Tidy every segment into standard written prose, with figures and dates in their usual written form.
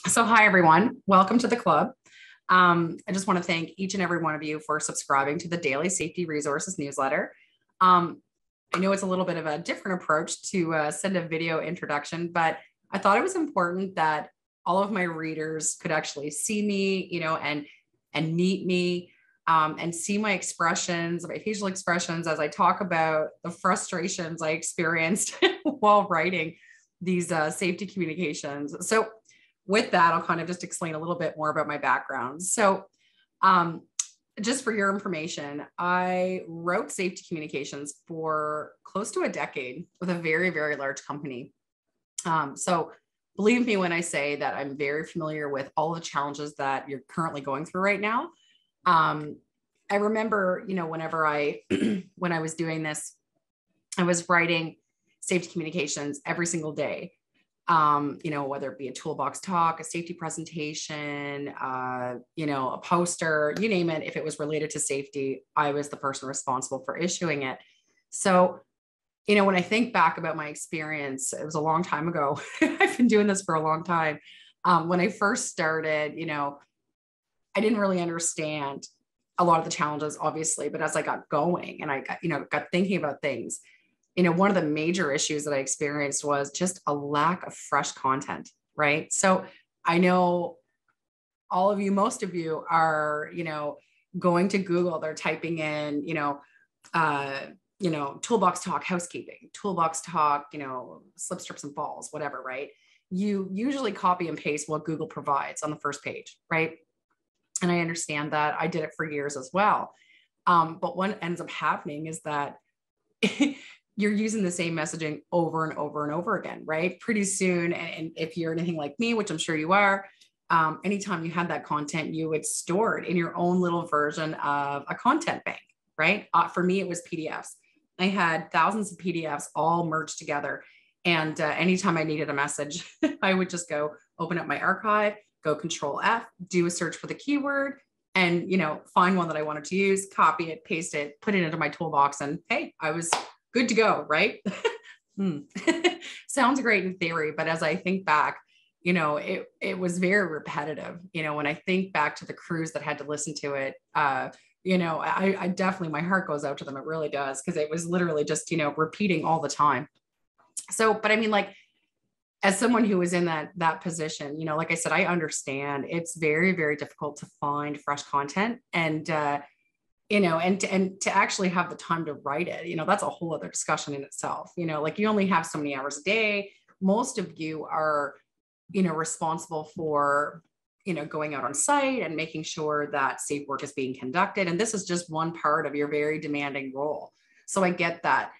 So, hi, everyone. Welcome to the club. I just want to thank each and every one of you for subscribing to the Daily Safety Resources newsletter. Um, I know it's a little bit of a different approach to send a video introduction, but I thought it was important that all of my readers could actually see me, and meet me, and see my expressions, my facial expressions as I talk about the frustrations I experienced while writing these safety communications. So with that, I'll kind of just explain a little bit more about my background. So, um, just for your information, I wrote safety communications for close to a decade with a very, very large company. So, believe me when I say that I'm very familiar with all the challenges that you're currently going through right now. Um, I remember, whenever when I was doing this, I was writing safety communications every single day. Whether it be a toolbox talk, a safety presentation, a poster, you name it. If it was related to safety, I was the person responsible for issuing it. So, when I think back about my experience, it was a long time ago. I've been doing this for a long time. When I first started, I didn't really understand a lot of the challenges, obviously, but as I got going and I got thinking about things, one of the major issues that I experienced was just a lack of fresh content, right? So I know all of you, most of you are, going to Google, they're typing in, toolbox talk, housekeeping, toolbox talk, slip strips and balls, whatever, right? You usually copy and paste what Google provides on the first page, right? And I understand that. I did it for years as well. But what ends up happening is that you're using the same messaging over and over and over again, right? Pretty soon, and if you're anything like me, which I'm sure you are, anytime you had that content, you would store it in your own little version of a content bank, right? For me, it was PDFs. I had thousands of PDFs all merged together. And anytime I needed a message, I would just go open up my archive, go Control F, do a search for the keyword, and find one that I wanted to use, copy it, paste it, put it into my toolbox, and hey, I was good to go, right? Sounds great in theory, but as I think back, it was very repetitive. When I think back to the crews that had to listen to it, I definitely, my heart goes out to them. It really does, because it was literally just, repeating all the time. So, but I mean, like, as someone who was in that position, like I said, I understand it's very, very difficult to find fresh content, and and to actually have the time to write it, that's a whole other discussion in itself. Like, you only have so many hours a day. Most of you are, responsible for, going out on site and making sure that safe work is being conducted. And this is just one part of your very demanding role. So I get that,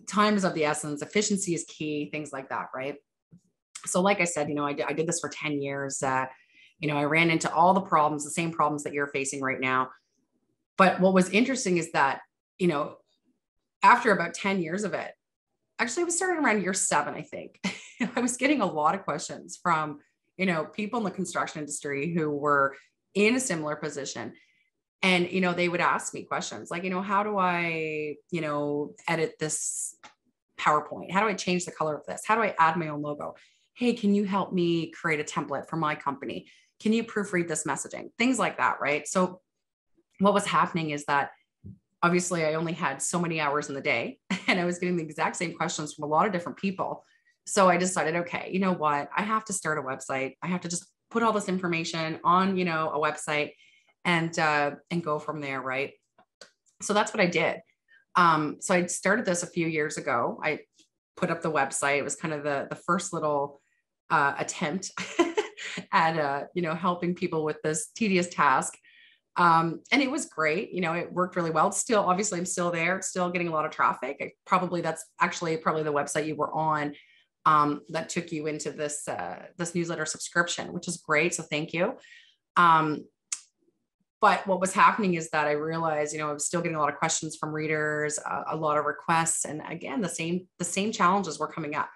time is of the essence, efficiency is key, things like that, right? So like I said, I did this for 10 years. I ran into all the problems, the same problems that you're facing right now. But what was interesting is that, after about 10 years of it, actually, it was starting around year 7, I think. I was getting a lot of questions from, people in the construction industry who were in a similar position. And, they would ask me questions like, how do I, edit this PowerPoint? How do I change the color of this? How do I add my own logo? Hey, can you help me create a template for my company? Can you proofread this messaging? Things like that, right? So what was happening is that obviously I only had so many hours in the day, and I was getting the exact same questions from a lot of different people. So I decided, okay, you know what? I have to start a website. I have to just put all this information on, a website, and go from there, right? So that's what I did. So I started this a few years ago. I put up the website. It was kind of the first little attempt at helping people with this tedious task. And it was great. It worked really well. It's still, obviously, I'm still there, still getting a lot of traffic. That's actually probably the website you were on, that took you into this newsletter subscription, which is great. So thank you. But what was happening is that I realized, I was still getting a lot of questions from readers, a lot of requests. And again, the same challenges were coming up.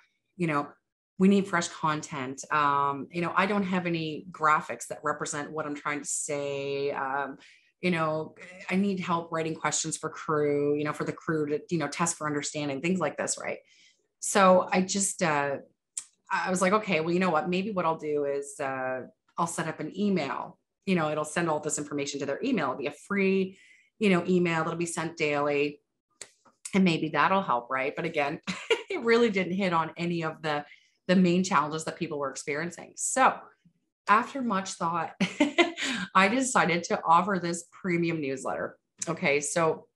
We need fresh content. I don't have any graphics that represent what I'm trying to say. I need help writing questions for crew, for the crew to, test for understanding, things like this, right? So I just, I was like, okay, well, you know what? Maybe what I'll do is I'll set up an email. It'll send all this information to their email. It'll be a free, email that'll be sent daily. And maybe that'll help, right? But again, it really didn't hit on any of the main challenges that people were experiencing. So after much thought, I decided to offer this premium newsletter. Okay. So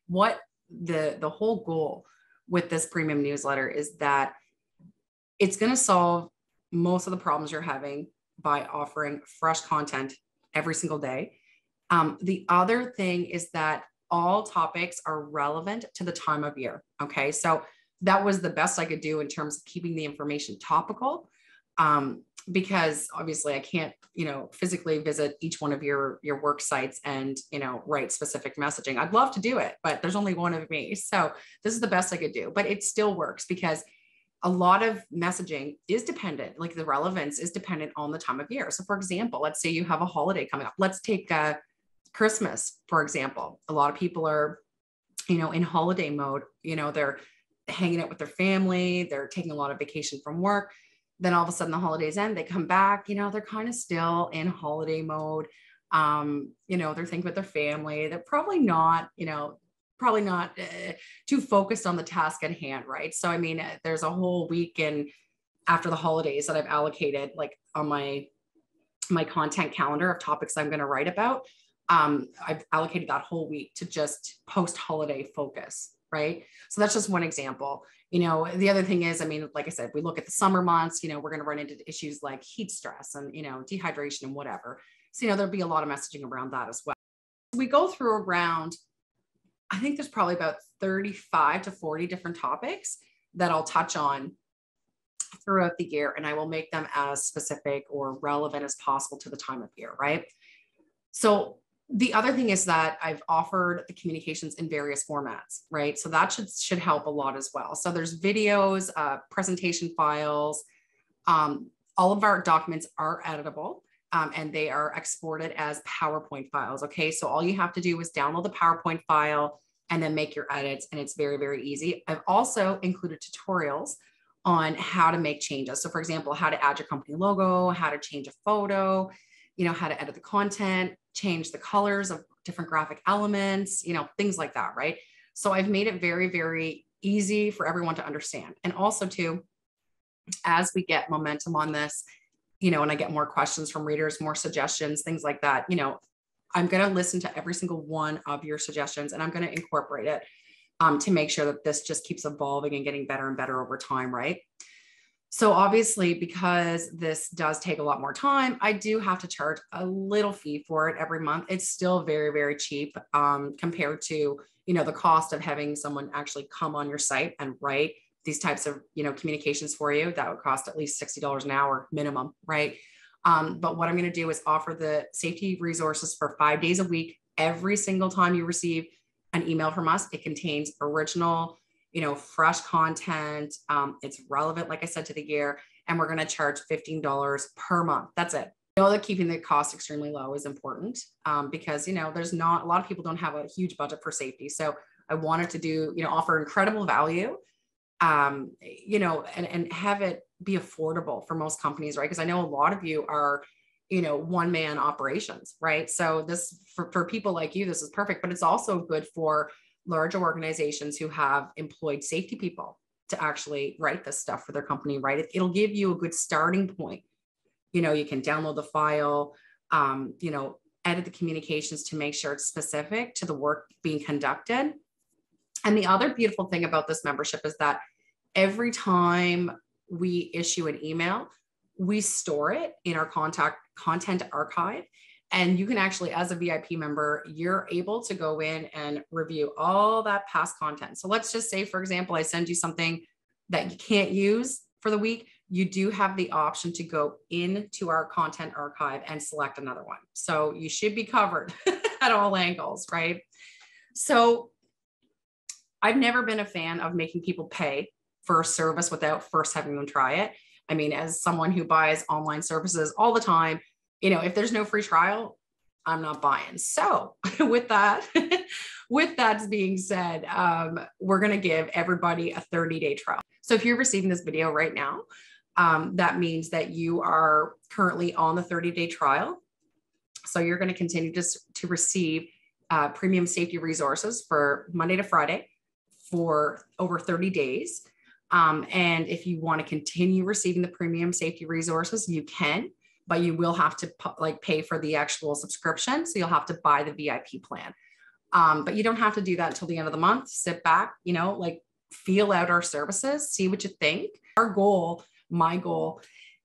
what the whole goal with this premium newsletter is that it's going to solve most of the problems you're having by offering fresh content every single day. The other thing is that all topics are relevant to the time of year. Okay. So that was the best I could do in terms of keeping the information topical. Because obviously I can't, physically visit each one of your work sites and, write specific messaging. I'd love to do it, but there's only one of me. So this is the best I could do, but it still works because a lot of messaging is dependent, like the relevance is dependent on the time of year. So for example, let's say you have a holiday coming up. Let's take Christmas, for example. A lot of people are, in holiday mode, they're hanging out with their family, they're taking a lot of vacation from work. Then all of a sudden the holidays end, they come back, they're kind of still in holiday mode. They're thinking with their family. They're probably not, too focused on the task at hand, right? So, I mean, there's a whole week after the holidays that I've allocated like on my content calendar of topics I'm going to write about. I've allocated that whole week to just post-holiday focus, right? So that's just one example. The other thing is, I mean, like I said, we look at the summer months, we're going to run into issues like heat stress and, dehydration and whatever. So, there'll be a lot of messaging around that as well. We go through around, I think there's probably about 35 to 40 different topics that I'll touch on throughout the year, and I will make them as specific or relevant as possible to the time of year, right? So the other thing is that I've offered the communications in various formats, right? So that should help a lot as well. So there's videos, presentation files, all of our documents are editable. And they are exported as PowerPoint files. Okay. So all you have to do is download the PowerPoint file and then make your edits. And it's very, very easy. I've also included tutorials on how to make changes. So for example, how to add your company logo, how to change a photo, how to edit the content, change the colors of different graphic elements, things like that. Right. So I've made it very, very easy for everyone to understand. And also too, as we get momentum on this, and I get more questions from readers, more suggestions, things like that, I'm going to listen to every single one of your suggestions and I'm going to incorporate it to make sure that this just keeps evolving and getting better and better over time, right? So obviously, because this does take a lot more time, I do have to charge a little fee for it every month. It's still very, very cheap compared to, the cost of having someone actually come on your site and write these types of, communications for you. That would cost at least $60 an hour minimum, right? But what I'm going to do is offer the safety resources for 5 days a week. Every single time you receive an email from us, it contains original, fresh content. It's relevant, like I said, to the year, and we're going to charge $15 per month. That's it. That keeping the cost extremely low is important because, there's not, a lot of people don't have a huge budget for safety. So I wanted to do, offer incredible value, and have it be affordable for most companies, right? Because I know a lot of you are, one-man operations, right? So this, for people like you, this is perfect, but it's also good for larger organizations who have employed safety people to actually write this stuff for their company, right? It'll give you a good starting point. You can download the file, edit the communications to make sure it's specific to the work being conducted. And the other beautiful thing about this membership is that every time we issue an email, we store it in our content archive. And you can actually, as a VIP member, you're able to go in and review all that past content. So let's just say, for example, I send you something that you can't use for the week. You do have the option to go into our content archive and select another one. So you should be covered at all angles, right? So I've never been a fan of making people pay for a service without first having them try it. I mean, as someone who buys online services all the time, if there's no free trial, I'm not buying. So with that being said, we're going to give everybody a 30-day trial. So if you're receiving this video right now, that means that you are currently on the 30-day trial. So you're going to continue to receive premium safety resources for Monday to Friday for over 30 days. And if you want to continue receiving the premium safety resources, you can, but you will have to pay for the actual subscription. So you'll have to buy the VIP plan. But you don't have to do that until the end of the month. Sit back, feel out our services, see what you think. Our goal, my goal,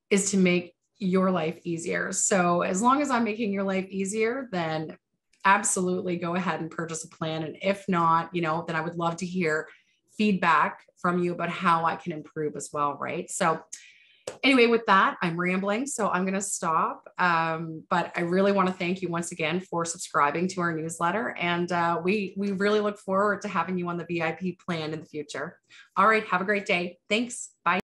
is to make your life easier. So as long as I'm making your life easier, then absolutely go ahead and purchase a plan. And if not, then I would love to hear feedback from you about how I can improve as well, right? So anyway, with that, I'm rambling, so I'm going to stop. But I really want to thank you once again for subscribing to our newsletter. And we really look forward to having you on the VIP plan in the future. All right. Have a great day. Thanks. Bye.